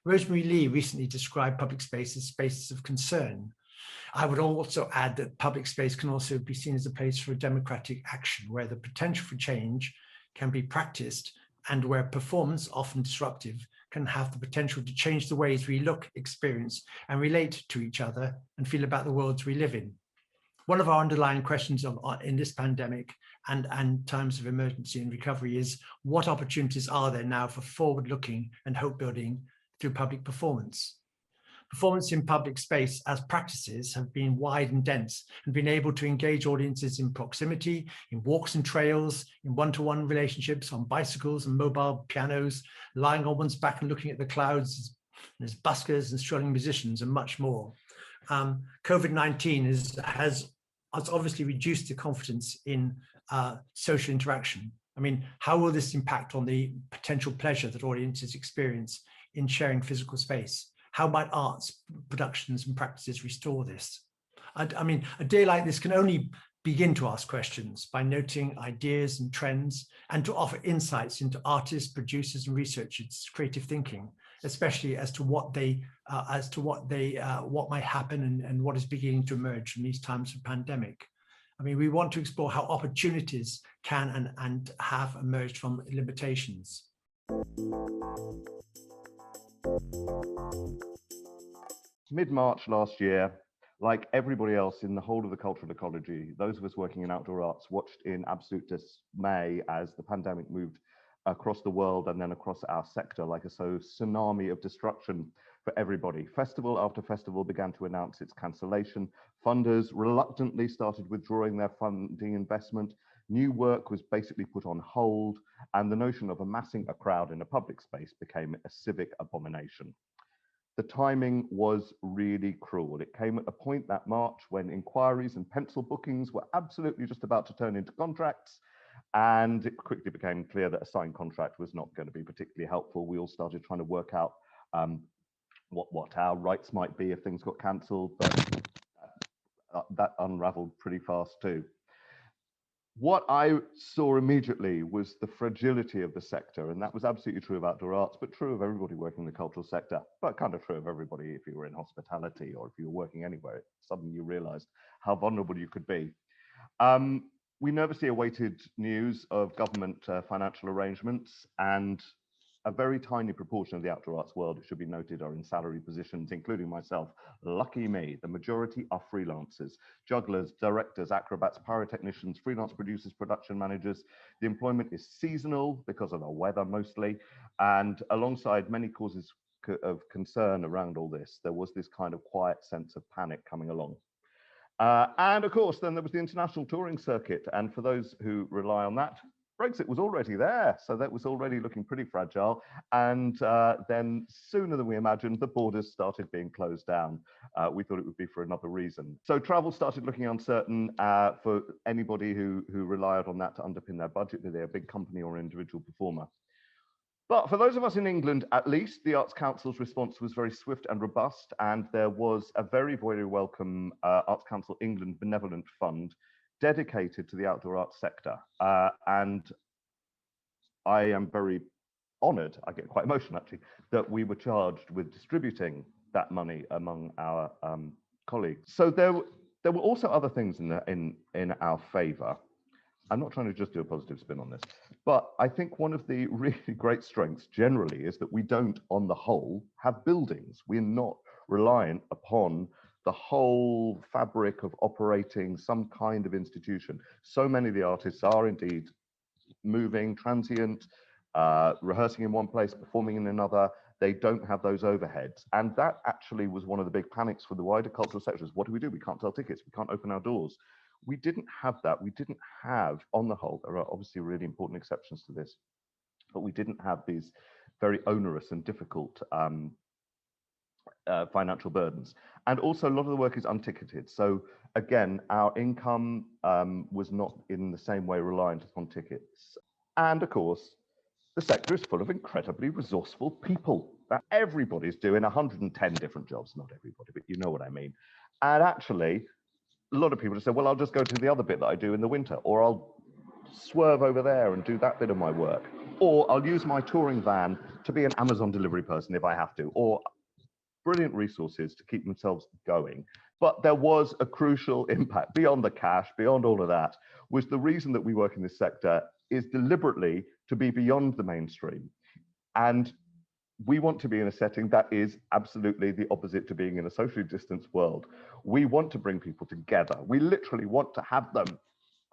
Rosemary Lee recently described public space as spaces of concern. I would also add that public space can also be seen as a place for democratic action, where the potential for change can be practiced and where performance, often disruptive, can have the potential to change the ways we look, experience, and relate to each other and feel about the worlds we live in. One of our underlying questions in this pandemic and times of emergency and recovery is, what opportunities are there now for forward-looking and hope-building through public performance? Performance in public space as practices have been wide and dense and been able to engage audiences in proximity, in walks and trails, in one-to-one relationships, on bicycles and mobile pianos, lying on one's back and looking at the clouds as buskers and strolling musicians, and much more. COVID-19 has obviously reduced the confidence in social interaction. I mean, how will this impact on the potential pleasure that audiences experience in sharing physical space? How might arts, productions, and practices restore this? I mean, a day like this can only begin to ask questions by noting ideas and trends, and to offer insights into artists, producers, and researchers' creative thinking, especially as to what might happen and what is beginning to emerge from these times of pandemic. I mean, we want to explore how opportunities can and have emerged from limitations. Mid-March last year, like everybody else in the whole of the cultural ecology, those of us working in outdoor arts watched in absolute dismay as the pandemic moved across the world and then across our sector like a tsunami of destruction for everybody. Festival after festival began to announce its cancellation. Funders reluctantly started withdrawing their funding investment. New work was basically put on hold, and the notion of amassing a crowd in a public space became a civic abomination. The timing was really cruel. It came at a point that March when inquiries and pencil bookings were absolutely just about to turn into contracts, and it quickly became clear that a signed contract was not going to be particularly helpful. We all started trying to work out what our rights might be if things got cancelled, but that unraveled pretty fast too. What I saw immediately was the fragility of the sector, and that was absolutely true of outdoor arts, but true of everybody working in the cultural sector, but kind of true of everybody if you were in hospitality or if you were working anywhere. Suddenly you realized how vulnerable you could be. We nervously awaited news of government financial arrangements, and a very tiny proportion of the outdoor arts world, it should be noted, are in salary positions, including myself. Lucky me, the majority are freelancers, jugglers, directors, acrobats, pyrotechnicians, freelance producers, production managers. The employment is seasonal because of the weather mostly, and alongside many causes of concern around all this, there was this kind of quiet sense of panic coming along. And of course, then there was the international touring circuit, and for those who rely on that, Brexit was already there, so that was already looking pretty fragile. And then sooner than we imagined, the borders started being closed down. We thought it would be for another reason. So travel started looking uncertain for anybody who relied on that to underpin their budget, be they a big company or an individual performer. But for those of us in England, at least, the Arts Council's response was very swift and robust, and there was a very, very welcome Arts Council England Benevolent Fund dedicated to the outdoor arts sector. And I am very honoured, I get quite emotional actually, that we were charged with distributing that money among our colleagues. So there were also other things in our favour. I'm not trying to just do a positive spin on this, but I think one of the really great strengths generally is that we don't, on the whole, have buildings. We're not reliant upon the whole fabric of operating some kind of institution. So many of the artists are indeed moving, transient, rehearsing in one place, performing in another. They don't have those overheads. And that actually was one of the big panics for the wider cultural sectors. What do? We can't sell tickets. We can't open our doors. We didn't have that. We didn't have, on the whole, there are obviously really important exceptions to this, but we didn't have these very onerous and difficult financial burdens. And also a lot of the work is unticketed. So again, our income was not in the same way reliant upon tickets. And of course, the sector is full of incredibly resourceful people. That everybody's doing 110 different jobs, not everybody, but you know what I mean. And actually, a lot of people just say, well, I'll just go to the other bit that I do in the winter, or I'll swerve over there and do that bit of my work. or I'll use my touring van to be an Amazon delivery person if I have to, or brilliant resources to keep themselves going. But there was a crucial impact beyond the cash, beyond all of that, was the reason that we work in this sector is deliberately to be beyond the mainstream. And we want to be in a setting that is absolutely the opposite to being in a socially distanced world. We want to bring people together. We literally want to have them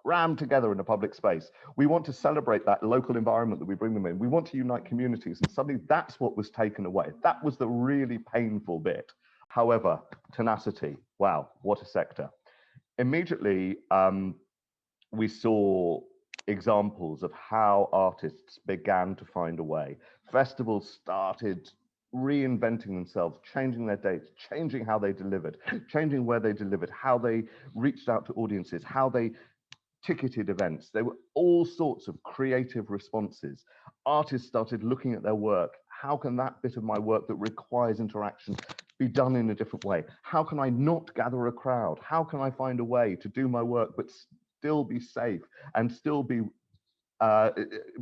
rammed together in a public space. We want to celebrate that local environment that we bring them in. We want to unite communities, and suddenly that's what was taken away. That was the really painful bit. However, tenacity, wow, what a sector. Immediately, we saw examples of how artists began to find a way. Festivals started reinventing themselves, changing their dates, changing how they delivered, changing where they delivered, how they reached out to audiences, how they ticketed events. There were all sorts of creative responses. Artists started looking at their work. How can that bit of my work that requires interaction be done in a different way? How can I not gather a crowd? How can I find a way to do my work but still be safe and still be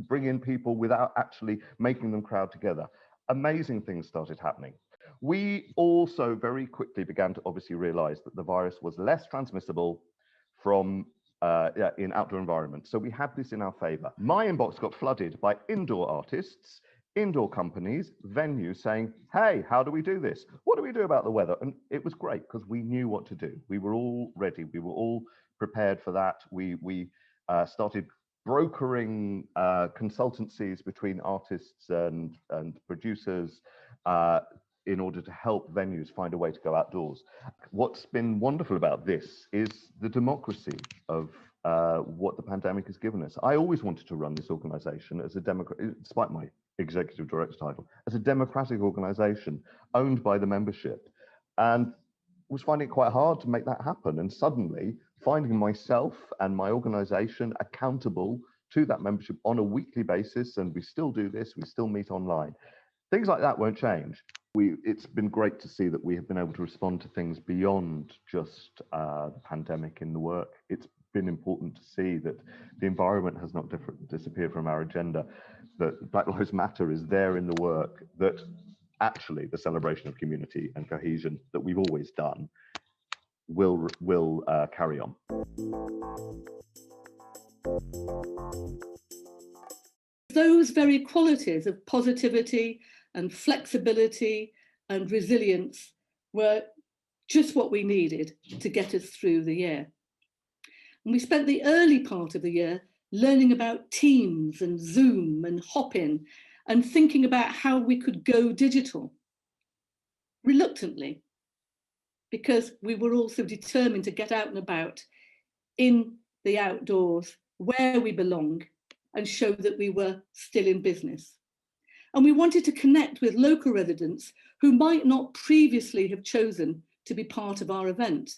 bring in people without actually making them crowd together? Amazing things started happening. We also very quickly began to obviously realize that the virus was less transmissible from in outdoor environments. So we had this in our favor. My inbox got flooded by indoor artists, indoor companies, venues saying, hey, how do we do this? What do we do about the weather? And it was great because we knew what to do. We were all ready. We were all prepared for that. We started brokering consultancies between artists and producers in order to help venues find a way to go outdoors. What's been wonderful about this is the democracy of what the pandemic has given us. I always wanted to run this organization as a despite my executive director title, as a democratic organization owned by the membership, and was finding it quite hard to make that happen. And suddenly finding myself and my organization accountable to that membership on a weekly basis, and we still do this, we still meet online. Things like that won't change. It's been great to see that we have been able to respond to things beyond just the pandemic in the work. It's been important to see that the environment has not disappeared from our agenda, that Black Lives Matter is there in the work, that actually the celebration of community and cohesion that we've always done will carry on. Those very qualities of positivity and flexibility and resilience were just what we needed to get us through the year. And we spent the early part of the year learning about Teams and Zoom and Hopin and thinking about how we could go digital, reluctantly, because we were also determined to get out and about in the outdoors where we belong and show that we were still in business. And we wanted to connect with local residents who might not previously have chosen to be part of our event.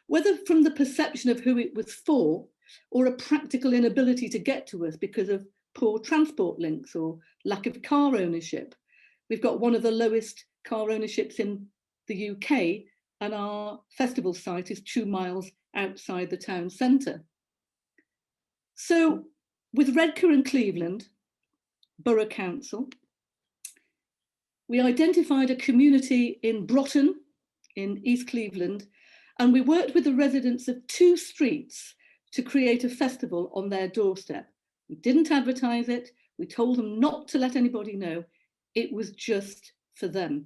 Whether from the perception of who it was for or a practical inability to get to us because of poor transport links or lack of car ownership. We've got one of the lowest car ownerships in the UK, and our festival site is 2 miles outside the town centre. So with Redcar and Cleveland Borough Council, we identified a community in Broughton in East Cleveland, and we worked with the residents of 2 streets to create a festival on their doorstep. We didn't advertise it. We told them not to let anybody know. It was just for them.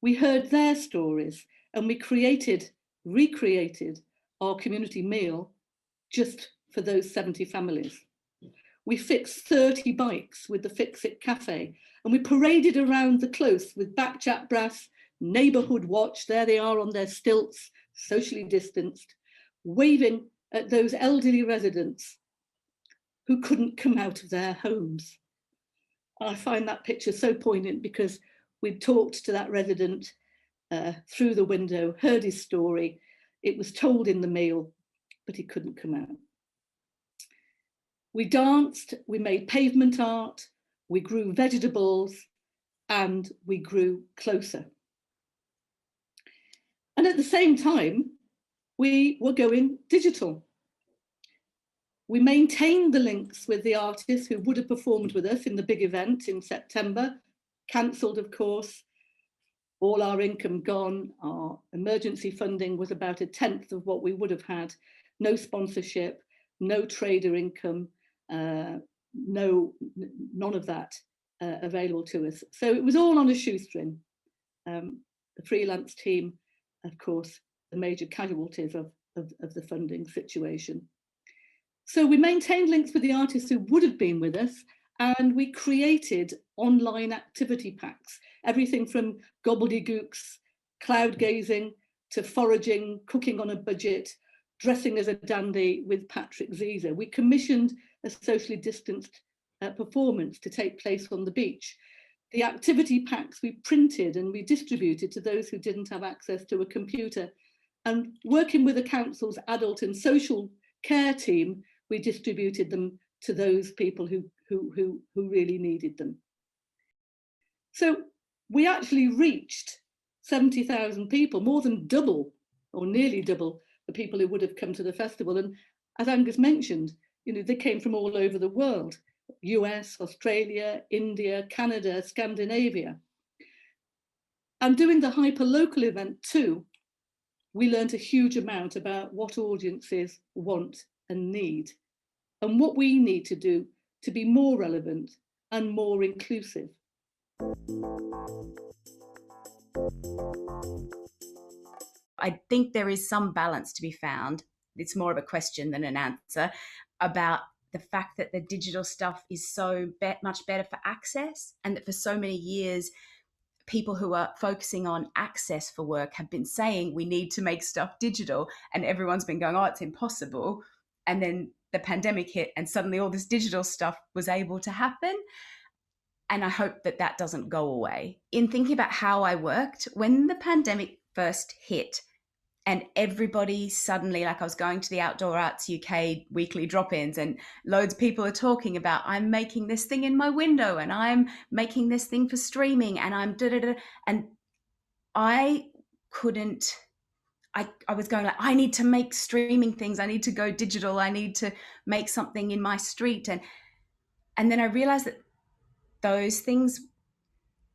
We heard their stories and we recreated our community meal just for those 70 families. We fixed 30 bikes with the Fix It Cafe, and we paraded around the close with Backchat Brass, Neighbourhood Watch, there they are on their stilts, socially distanced, waving at those elderly residents who couldn't come out of their homes. I find that picture so poignant because we talked to that resident through the window, heard his story. It was told in the meal, but he couldn't come out. We danced, we made pavement art, we grew vegetables, and we grew closer. And at the same time, we were going digital. We maintained the links with the artists who would have performed with us in the big event in September, cancelled, of course, all our income gone. Our emergency funding was about 1/10 of what we would have had. No sponsorship, no trader income, none of that available to us. So it was all on a shoestring. The freelance team, of course, the major casualties of the funding situation. So we maintained links with the artists who would have been with us, and we created online activity packs, everything from gobbledygooks, cloud gazing, to foraging, cooking on a budget, dressing as a dandy with Patrick Ziza. We commissioned a socially distanced performance to take place on the beach. The activity packs we printed and we distributed to those who didn't have access to a computer. And working with the council's adult and social care team, we distributed them to those people who really needed them. So we actually reached 70,000 people, more than double or nearly double the people who would have come to the festival. And as Angus mentioned, you know, they came from all over the world: US, Australia, India, Canada, Scandinavia. And doing the hyper-local event too, we learned a huge amount about what audiences want and need, and what we need to do to be more relevant and more inclusive. I think there is some balance to be found. It's more of a question than an answer about the fact that the digital stuff is so much better for access, and that for so many years, people who are focusing on access for work have been saying we need to make stuff digital, and everyone's been going, oh, it's impossible. And then the pandemic hit and suddenly all this digital stuff was able to happen. And I hope that that doesn't go away. In thinking about how I worked, when the pandemic first hit and everybody suddenly, like I was going to the Outdoor Arts UK weekly drop-ins and loads of people are talking about, I'm making this thing in my window and I'm making this thing for streaming and I'm da-da-da. And I couldn't, I was going like, I need to make streaming things. I need to go digital. I need to make something in my street. And then I realized that those things,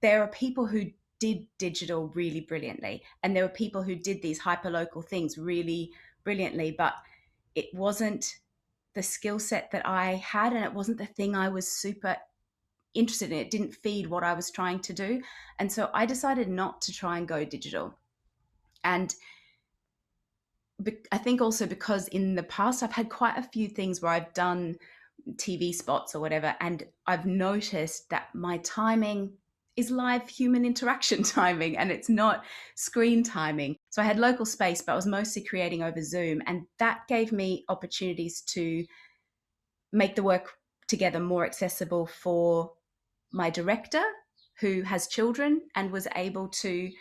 there are people who did digital really brilliantly, and there were people who did these hyper-local things really brilliantly, but it wasn't the skill set that I had, and it wasn't the thing I was super interested in. It didn't feed what I was trying to do. And so I decided not to try and go digital. And I think also because in the past I've had quite a few things where I've done TV spots or whatever, and I've noticed that my timing is live human interaction timing and it's not screen timing. So I had local space, but I was mostly creating over Zoom, and that gave me opportunities to make the work together more accessible for my director, who has children and was able to,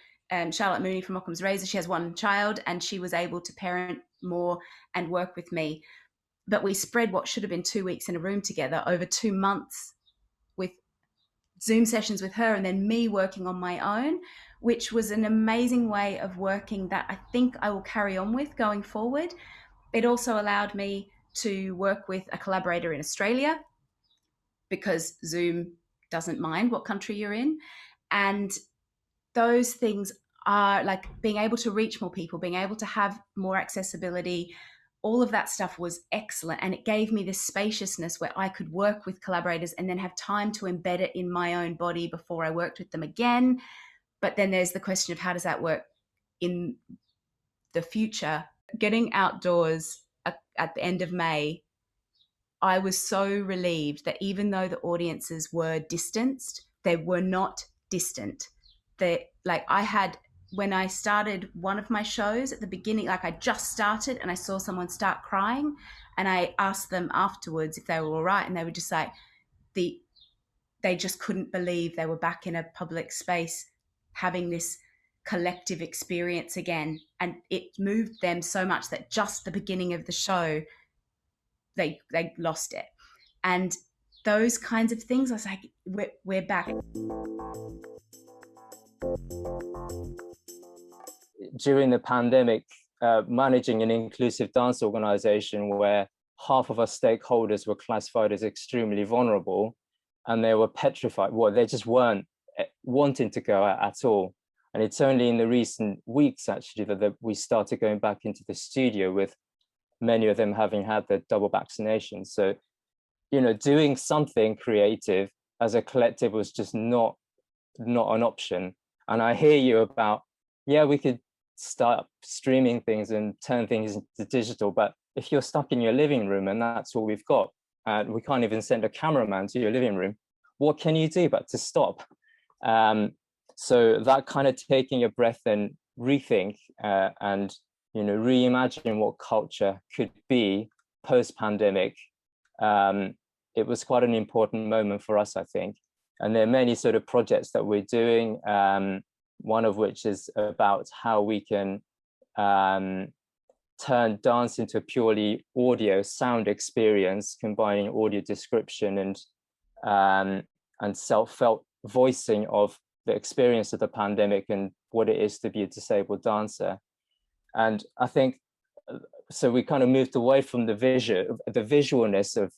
Charlotte Mooney from Occam's Razor, she has one child and she was able to parent more and work with me. But we spread what should have been 2 weeks in a room together over 2 months with Zoom sessions with her and then me working on my own, which was an amazing way of working that I think I will carry on with going forward. It also allowed me to work with a collaborator in Australia, because Zoom doesn't mind what country you're in. And those things are like being able to reach more people, being able to have more accessibility. All of that stuff was excellent. And it gave me this spaciousness where I could work with collaborators and then have time to embed it in my own body before I worked with them again. But then there's the question of how does that work in the future? Getting outdoors at the end of May, I was so relieved that even though the audiences were distanced, they were not distant. When I started one of my shows at the beginning, like I just started and I saw someone start crying, and I asked them afterwards if they were all right, and they were just like, they just couldn't believe they were back in a public space having this collective experience again. And it moved them so much that just the beginning of the show, they lost it. And those kinds of things, I was like, we're back. During the pandemic, managing an inclusive dance organization where half of our stakeholders were classified as extremely vulnerable, and they were petrified. Well, they just weren't wanting to go out at all. And it's only in the recent weeks, actually, that we started going back into the studio, with many of them having had their double vaccinations. So, you know, doing something creative as a collective was just not an option. And I hear you about, yeah, we could start streaming things and turn things into digital, but if you're stuck in your living room and that's all we've got, and we can't even send a cameraman to your living room, what can you do but to stop? So that kind of taking a breath and rethink and, you know, reimagine what culture could be post-pandemic, it was quite an important moment for us, I think. And there are many sort of projects that we're doing, one of which is about how we can turn dance into a purely audio sound experience, combining audio description and self-felt voicing of the experience of the pandemic and what it is to be a disabled dancer. And I think, so we kind of moved away from the visualness of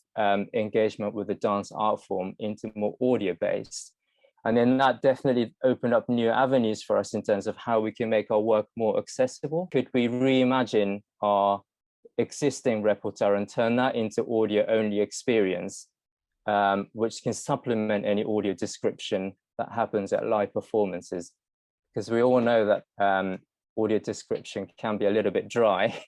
engagement with the dance art form into more audio-based. And then that definitely opened up new avenues for us in terms of how we can make our work more accessible. Could we reimagine our existing repertoire and turn that into audio-only experience, which can supplement any audio description that happens at live performances? Because we all know that audio description can be a little bit dry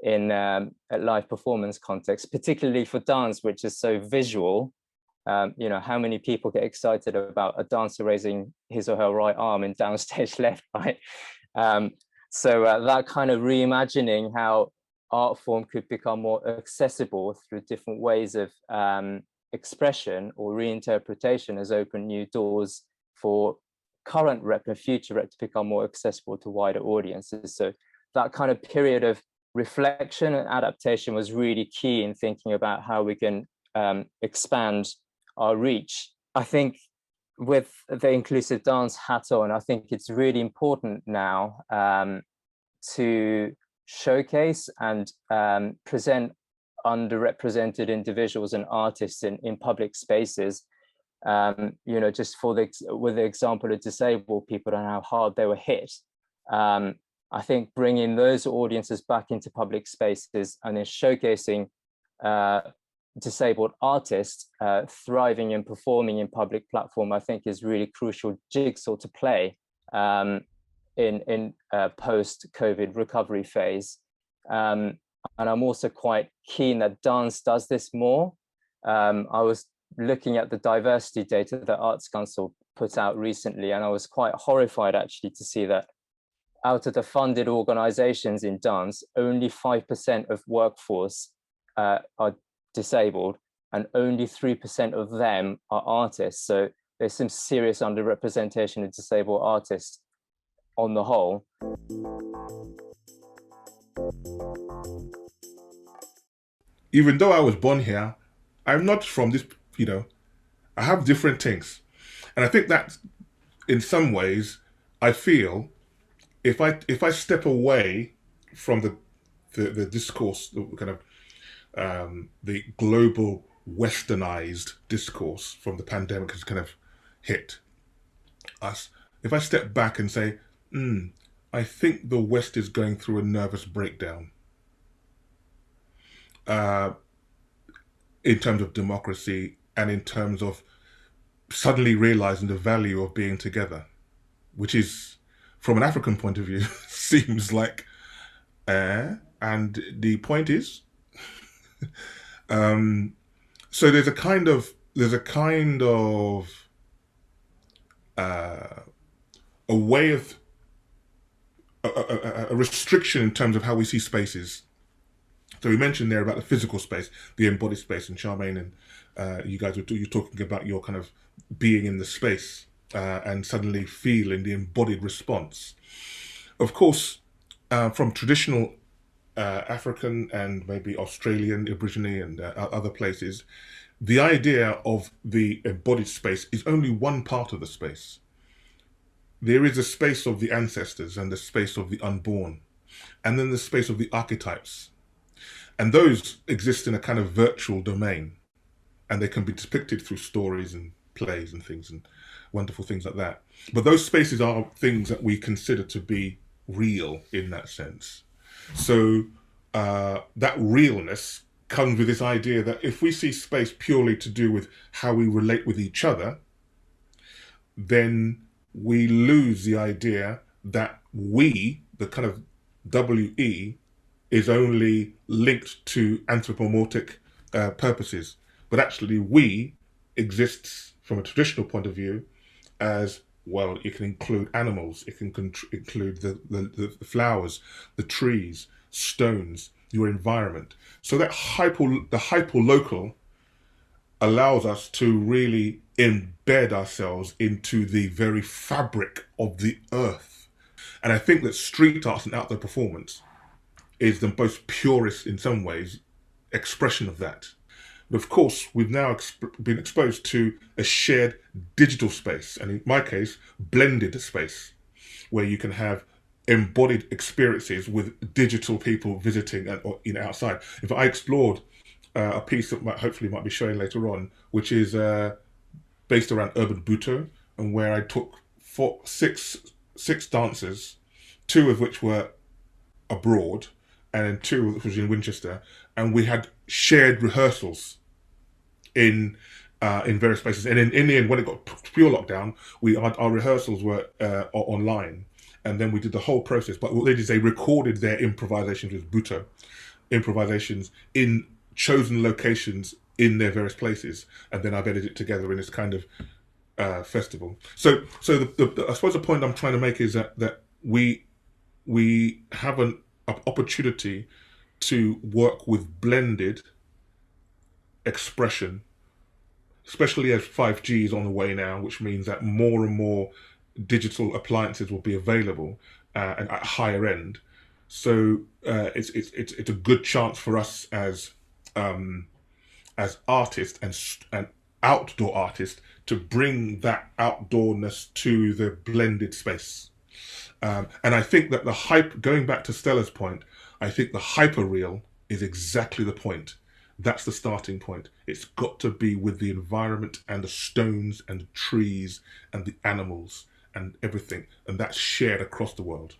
in a live performance context, particularly for dance, which is so visual. You know, how many people get excited about a dancer raising his or her right arm in downstage left, right? So that kind of reimagining how art form could become more accessible through different ways of expression or reinterpretation has opened new doors for current rep and future rep to become more accessible to wider audiences. So that kind of period of reflection and adaptation was really key in thinking about how we can expand our reach. I think with the inclusive dance hat on, I think it's really important now to showcase and present underrepresented individuals and artists in public spaces. You know, just with the example of disabled people and how hard they were hit. I think bringing those audiences back into public spaces and then showcasing disabled artists thriving and performing in public platform, I think is really crucial jigsaw to play in post-COVID recovery phase. And I'm also quite keen that dance does this more. I was looking at the diversity data that Arts Council put out recently, and I was quite horrified actually to see that out of the funded organizations in dance, only 5% of workforce are disabled, and only 3% of them are artists. So there's some serious underrepresentation of disabled artists on the whole. Even though I was born here, I'm not from this, you know, I have different things. And I think that in some ways, I feel if I step away from the discourse, the kind of the global westernized discourse from the pandemic has kind of hit us. If I step back and say, I think the West is going through a nervous breakdown in terms of democracy and in terms of suddenly realizing the value of being together, which is, from an African point of view, seems like, and the point is, so there's a kind of a way of a restriction in terms of how we see spaces. So we mentioned there about the physical space, the embodied space, and Charmaine and you guys you're talking about your kind of being in the space and suddenly feeling the embodied response. Of course, from traditional African and maybe Australian, Aborigine and other places, the idea of the embodied space is only one part of the space. There is a space of the ancestors and the space of the unborn, and then the space of the archetypes. And those exist in a kind of virtual domain, and they can be depicted through stories and plays and things and wonderful things like that. But those spaces are things that we consider to be real in that sense. So that realness comes with this idea that if we see space purely to do with how we relate with each other, then we lose the idea that we, the kind of WE, is only linked to anthropomorphic purposes. But actually we exists from a traditional point of view as, well, it can include animals, it can include the flowers, the trees, stones, your environment. So that the hyperlocal allows us to really embed ourselves into the very fabric of the earth. And I think that street arts and outdoor performance is the most purest, in some ways, expression of that. But of course, we've now been exposed to a shared digital space, and in my case, blended space, where you can have embodied experiences with digital people visiting and outside. In fact, I explored a piece that hopefully might be showing later on, which is based around urban Buto, and where I took six dancers, two of which were abroad, and two which was in Winchester, and we had shared rehearsals in various places. And in the end, when it got pure lockdown, our rehearsals were online, and then we did the whole process. But what they did is they recorded their improvisations with Buto, improvisations in chosen locations in their various places, and then I've edited it together in this kind of festival. So I suppose the point I'm trying to make is that we have an opportunity to work with blended expression, especially as 5G is on the way now, which means that more and more digital appliances will be available and at higher end. So it's a good chance for us as artists and outdoor artists to bring that outdoorness to the blended space. And I think that going back to Stella's point, I think the hyperreal is exactly the point. That's the starting point. It's got to be with the environment and the stones and the trees and the animals and everything. And that's shared across the world.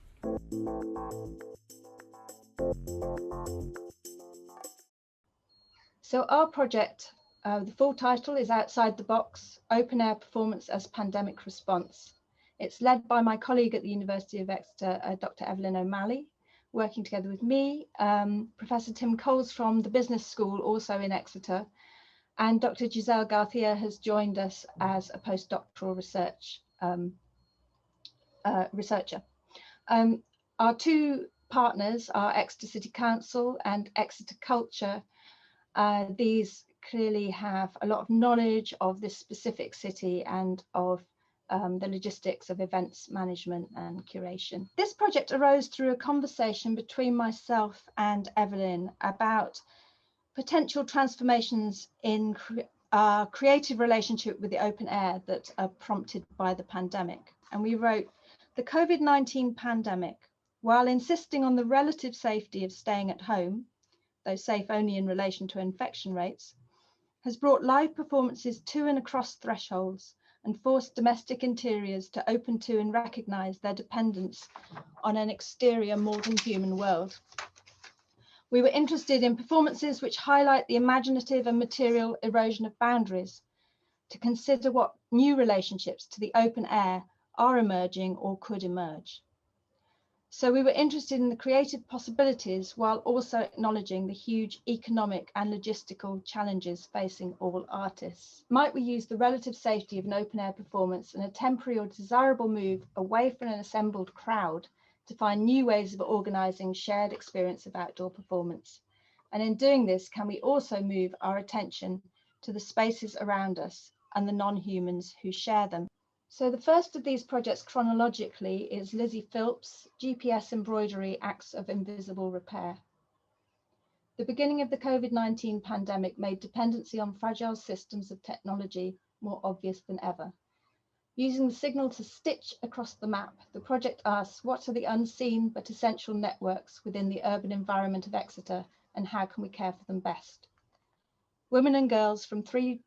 So our project, the full title is Outside the Box, Open Air Performance as Pandemic Response. It's led by my colleague at the University of Exeter, Dr. Evelyn O'Malley, working together with me, Professor Tim Coles from the Business School, also in Exeter, and Dr. Giselle Garcia has joined us as a postdoctoral researcher. Our two partners are Exeter City Council and Exeter Culture. These clearly have a lot of knowledge of this specific city and of the logistics of events management and curation. This project arose through a conversation between myself and Evelyn about potential transformations in our creative relationship with the open air that are prompted by the pandemic. And we wrote, the COVID-19 pandemic, while insisting on the relative safety of staying at home, though safe only in relation to infection rates, has brought live performances to and across thresholds and forced domestic interiors to open to and recognise their dependence on an exterior more than human world. We were interested in performances which highlight the imaginative and material erosion of boundaries, to consider what new relationships to the open air are emerging or could emerge. So we were interested in the creative possibilities while also acknowledging the huge economic and logistical challenges facing all artists. Might we use the relative safety of an open air performance and a temporary or desirable move away from an assembled crowd to find new ways of organising shared experience of outdoor performance? And in doing this, can we also move our attention to the spaces around us and the non-humans who share them? So the first of these projects chronologically is Lizzie Philps' GPS Embroidery Acts of Invisible Repair. The beginning of the COVID-19 pandemic made dependency on fragile systems of technology more obvious than ever. Using the signal to stitch across the map, the project asks what are the unseen but essential networks within the urban environment of Exeter and how can we care for them best. Women and girls from 3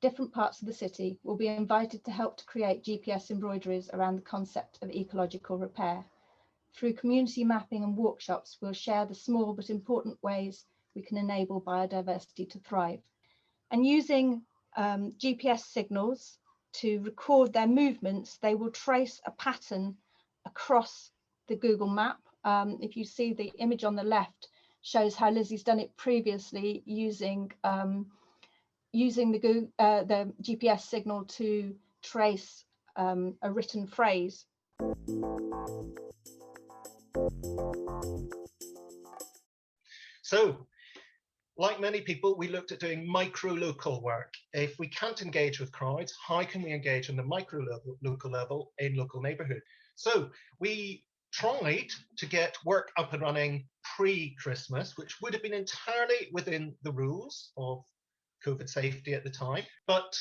different parts of the city will be invited to help to create GPS embroideries around the concept of ecological repair. Through community mapping and workshops, we'll share the small but important ways we can enable biodiversity to thrive. And using GPS signals to record their movements, they will trace a pattern across the Google map. If you see the image on the left, shows how Lizzie's done it previously using the GPS signal to trace a written phrase. So, like many people, we looked at doing micro-local work. If we can't engage with crowds, how can we engage on the micro-local level in local neighbourhood? So we tried to get work up and running pre-Christmas, which would have been entirely within the rules of COVID safety at the time. But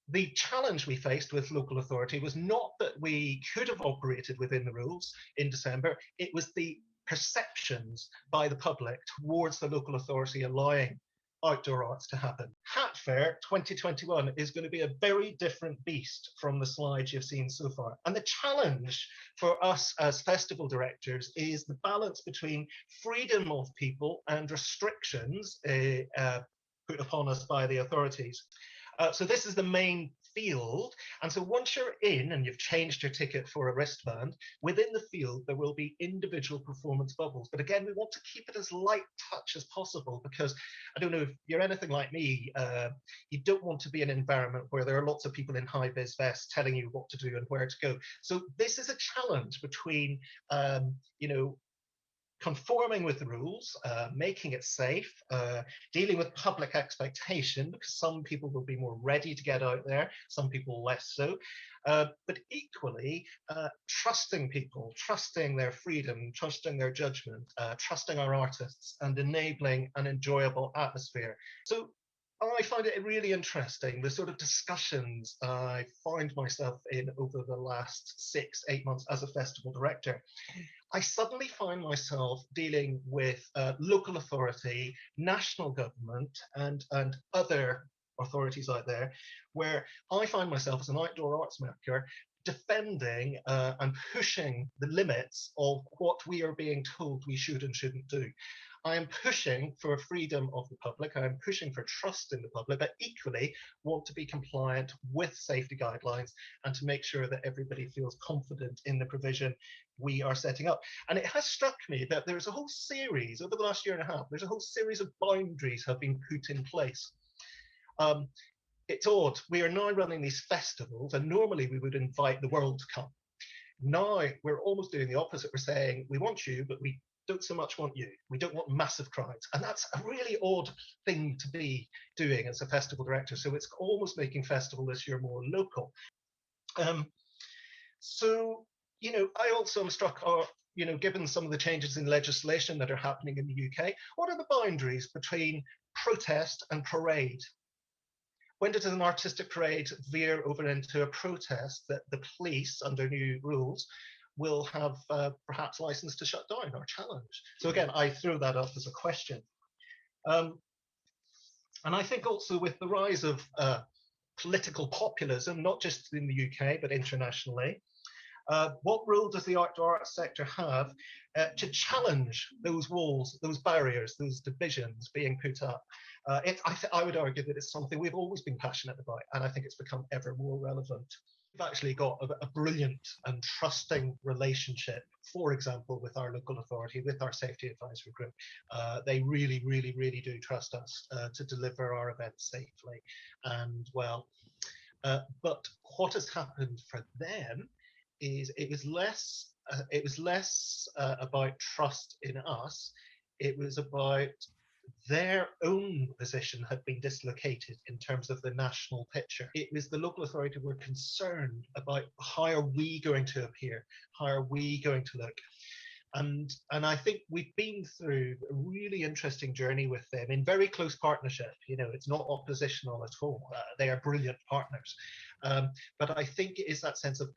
the challenge we faced with local authority was not that we could have operated within the rules in December, it was the perceptions by the public towards the local authority allowing outdoor arts to happen. Hat Fair 2021 is going to be a very different beast from the slides you've seen so far. And the challenge for us as festival directors is the balance between freedom of people and restrictions put upon us by the authorities. So this is the main field. And so once you're in and you've changed your ticket for a wristband, within the field, there will be individual performance bubbles. But again, we want to keep it as light touch as possible because I don't know if you're anything like me, you don't want to be in an environment where there are lots of people in high-vis vests telling you what to do and where to go. So this is a challenge between, conforming with the rules, making it safe, dealing with public expectation, because some people will be more ready to get out there, some people less so, but equally trusting people, trusting their freedom, trusting their judgment, trusting our artists, and enabling an enjoyable atmosphere. So I find it really interesting, the sort of discussions I find myself in over the last 6-8 months as a festival director. I suddenly find myself dealing with local authority, national government, and other authorities out there, where I find myself as an outdoor arts maker defending and pushing the limits of what we are being told we should and shouldn't do. I am pushing for freedom of the public, I am pushing for trust in the public, but equally want to be compliant with safety guidelines and to make sure that everybody feels confident in the provision we are setting up. And it has struck me that there's a whole series, over the last year and a half, there's a whole series of boundaries have been put in place. It's odd, we are now running these festivals and normally we would invite the world to come. Now we're almost doing the opposite, we're saying we want you, but we don't so much want you. We don't want massive crowds. And that's a really odd thing to be doing as a festival director. So it's almost making festival this year more local. So, I also am struck, given some of the changes in legislation that are happening in the UK, what are the boundaries between protest and parade? When does an artistic parade veer over into a protest that the police, under new rules, will have perhaps license to shut down or challenge? So again, I throw that up as a question. And I think also with the rise of political populism, not just in the UK, but internationally, what role does the outdoor arts sector have to challenge those walls, those barriers, those divisions being put up? I would argue that it's something we've always been passionate about, and I think it's become ever more relevant. We've actually got a brilliant and trusting relationship, for example, with our local authority, with our safety advisory group. They really, really, really do trust us to deliver our events safely and well. But what has happened for them is it was less about trust in us. It was about their own position had been dislocated in terms of the national picture. It was the local authority were concerned about how are we going to appear? How are we going to look? And I think we've been through a really interesting journey with them in very close partnership. It's not oppositional at all. They are brilliant partners. But I think it is that sense of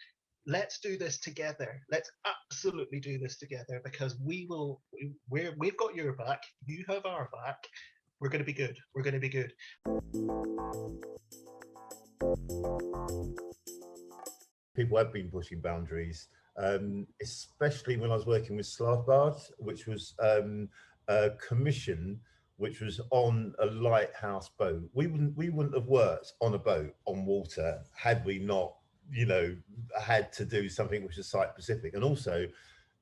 let's do this together. Let's absolutely do this together, because we've got your back, you have our back. We're going to be good. We're going to be good. People have been pushing boundaries, especially when I was working with Slavbard, which was a commission which was on a lighthouse boat. We wouldn't have worked on a boat on water had we not, you know, had to do something which is site specific. And also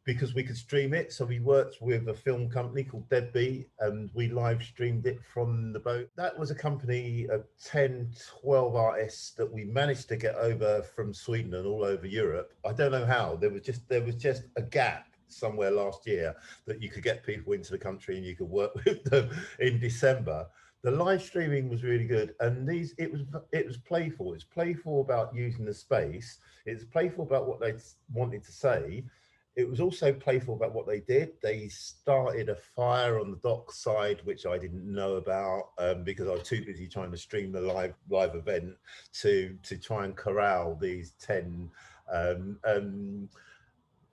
because we could stream it. So we worked with a film company called Deadbeat, and we live streamed it from the boat. That was a company of 10, 12 artists that we managed to get over from Sweden and all over Europe. I don't know how. There was just a gap somewhere last year that you could get people into the country and you could work with them in December. The live streaming was really good, and it was playful. It's playful about using the space. It's playful about what they wanted to say. It was also playful about what they did. They started a fire on the dock side, which I didn't know about because I was too busy trying to stream the live event to try and corral these 10 I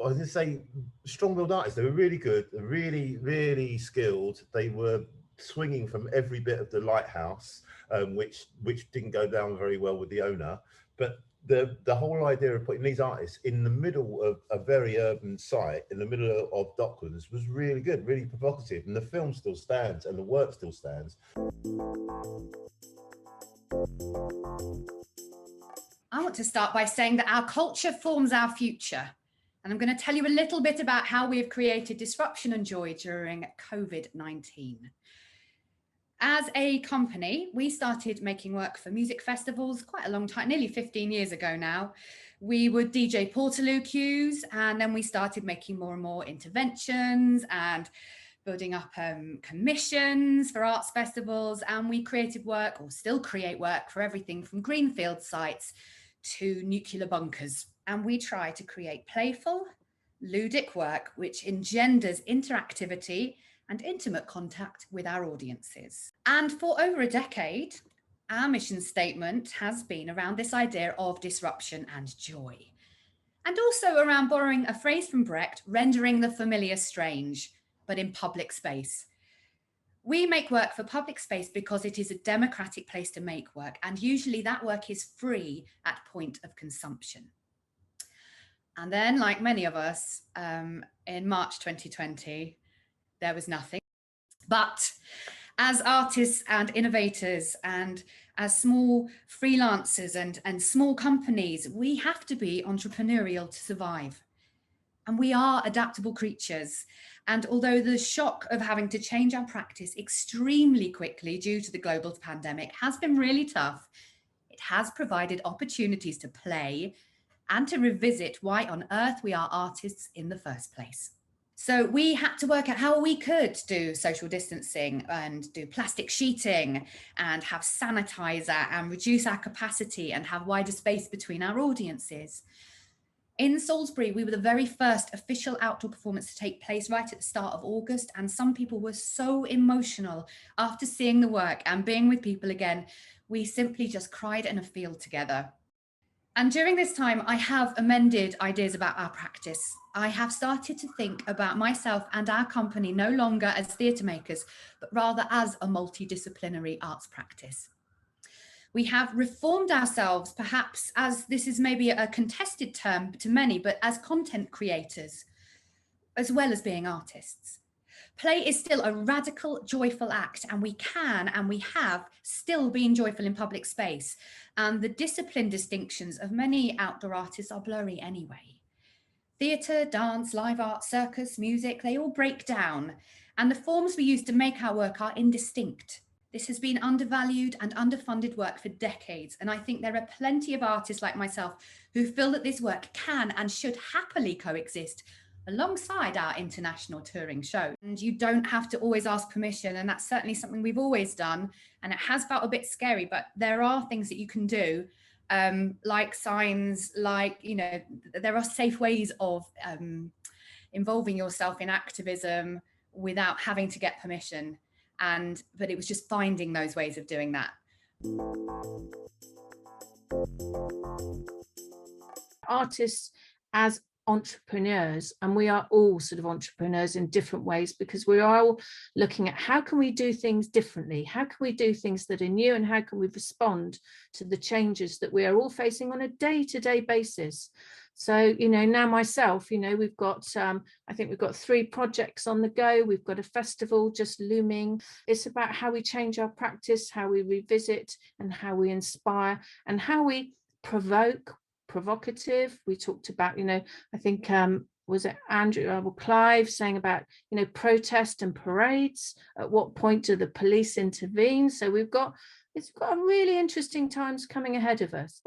was going to say strong-willed artists. They were really good, really, really skilled. They were swinging from every bit of the lighthouse, which didn't go down very well with the owner. But the whole idea of putting these artists in the middle of a very urban site, in the middle of Docklands, was really good, really provocative. And the film still stands and the work still stands. I want to start by saying that our culture forms our future. And I'm going to tell you a little bit about how we have created disruption and joy during COVID-19. As a company, we started making work for music festivals quite a long time, nearly 15 years ago now. We would DJ Portaloo queues, and then we started making more and more interventions and building up commissions for arts festivals. And we created work, or still create work, for everything from greenfield sites to nuclear bunkers. And we try to create playful, ludic work which engenders interactivity and intimate contact with our audiences. And for over a decade, our mission statement has been around this idea of disruption and joy. And also around borrowing a phrase from Brecht, rendering the familiar strange, but in public space. We make work for public space because it is a democratic place to make work, and usually that work is free at point of consumption. And then, like many of us, in March 2020, there was nothing. But as artists and innovators and as small freelancers and small companies, we have to be entrepreneurial to survive. And we are adaptable creatures. And although the shock of having to change our practice extremely quickly due to the global pandemic has been really tough, it has provided opportunities to play and to revisit why on earth we are artists in the first place. So we had to work out how we could do social distancing and do plastic sheeting and have sanitizer and reduce our capacity and have wider space between our audiences. In Salisbury, we were the very first official outdoor performance to take place right at the start of August, and some people were so emotional after seeing the work and being with people again. We simply just cried in a field together. And during this time, I have amended ideas about our practice. I have started to think about myself and our company no longer as theatre makers, but rather as a multidisciplinary arts practice. We have reformed ourselves, perhaps as this is maybe a contested term to many, but as content creators, as well as being artists. Play is still a radical, joyful act, and we can and we have still been joyful in public space. And the discipline distinctions of many outdoor artists are blurry anyway. Theatre, dance, live art, circus, music, they all break down. And the forms we use to make our work are indistinct. This has been undervalued and underfunded work for decades. And I think there are plenty of artists like myself who feel that this work can and should happily coexist alongside our international touring show. And you don't have to always ask permission, and that's certainly something we've always done, and it has felt a bit scary, but there are things that you can do, like signs, like, you know, there are safe ways of involving yourself in activism without having to get permission, but it was just finding those ways of doing that. Artists as entrepreneurs, and we are all sort of entrepreneurs in different ways, because we are all looking at how can we do things differently, how can we do things that are new, and how can we respond to the changes that we are all facing on a day-to-day basis. So, you know, now myself, you know, we've got, I think we've got 3 projects on the go. We've got a festival just looming. It's about how we change our practice, how we revisit, and how we inspire, and how we provocative. We talked about, you know, I think, was it Andrew or Clive saying about, you know, protest and parades? At what point do the police intervene? So it's got a really interesting times coming ahead of us.